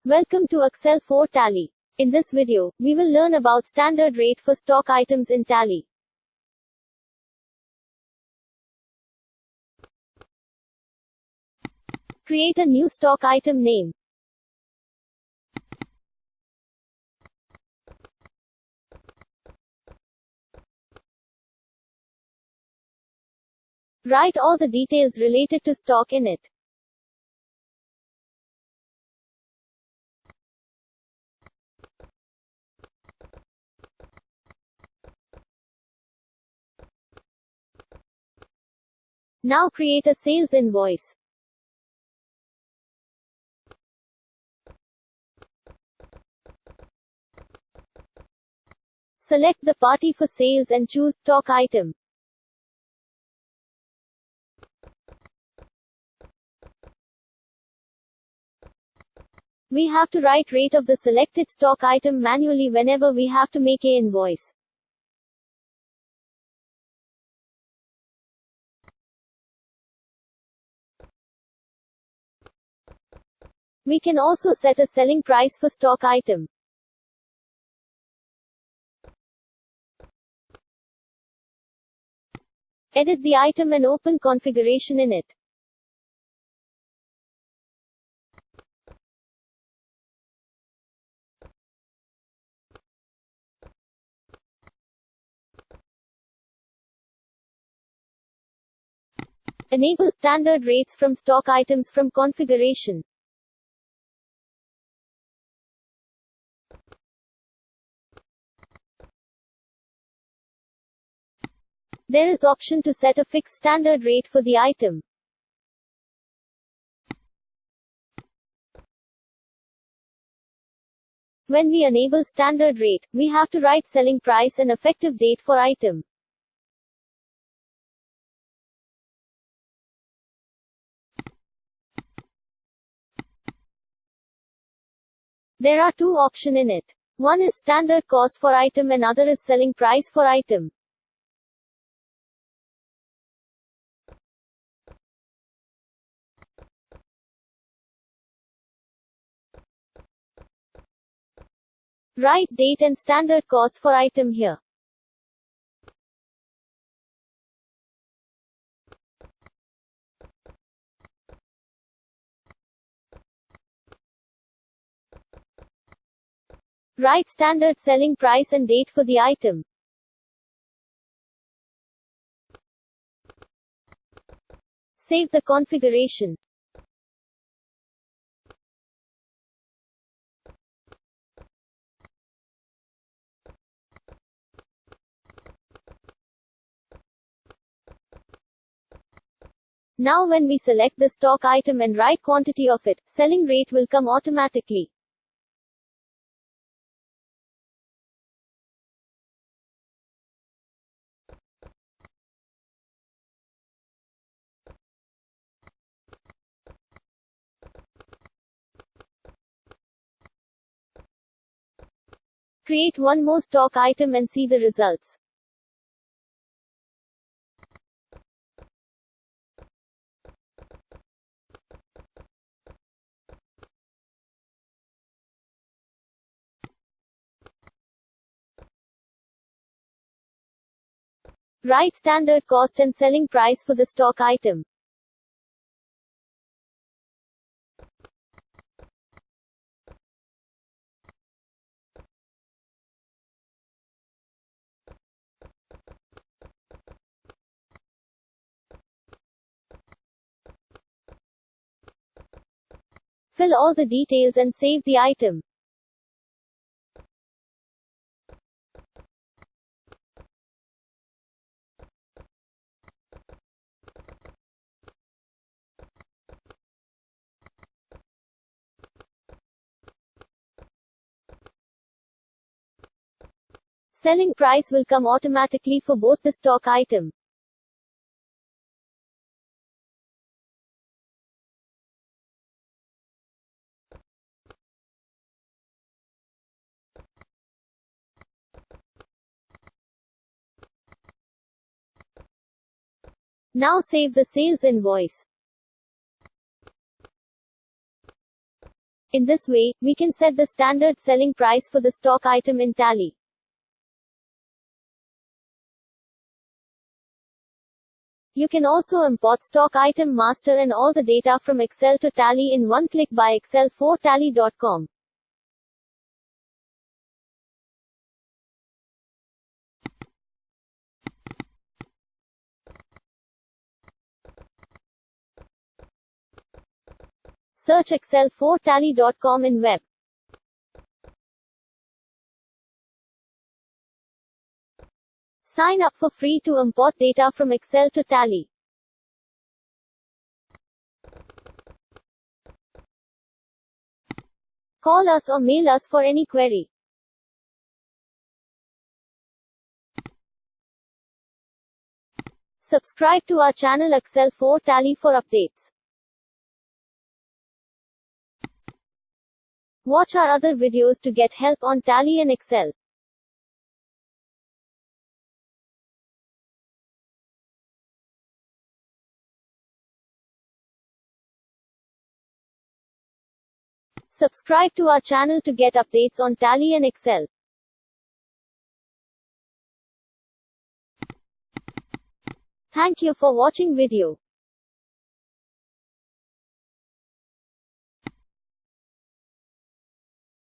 Welcome to Excel for Tally. In this video, we will learn about standard rate for stock items in Tally. Create a new stock item name. Write all the details related to stock in it. Now create a sales invoice. Select the party for sales and choose stock item. We have to write rate of the selected stock item manually whenever we have to make an invoice. We can also set a selling price for stock item. Edit the item and open configuration in it. Enable standard rates from stock items from configuration. There is option to set a fixed standard rate for the item. When we enable standard rate, we have to write selling price and effective date for item. There are two options in it. One is standard cost for item and other is selling price for item. Write date and standard cost for item here. Write standard selling price and date for the item. Save the configuration. Now when we select the stock item and write quantity of it, selling rate will come automatically. Create one more stock item and see the results. Write standard cost and selling price for the stock item. Fill all the details and save the item. Selling price will come automatically for both the stock item. Now save the sales invoice. In this way, we can set the standard selling price for the stock item in Tally. You can also import stock item master and all the data from Excel to Tally in one click by excel4tally.com. Search excel4tally.com in web. Sign up for free to import data from Excel to Tally. Call us or mail us for any query. Subscribe to our channel Excel4Tally for updates. Watch our other videos to get help on Tally and Excel. Subscribe to our channel to get updates on Tally and Excel. Thank you for watching video.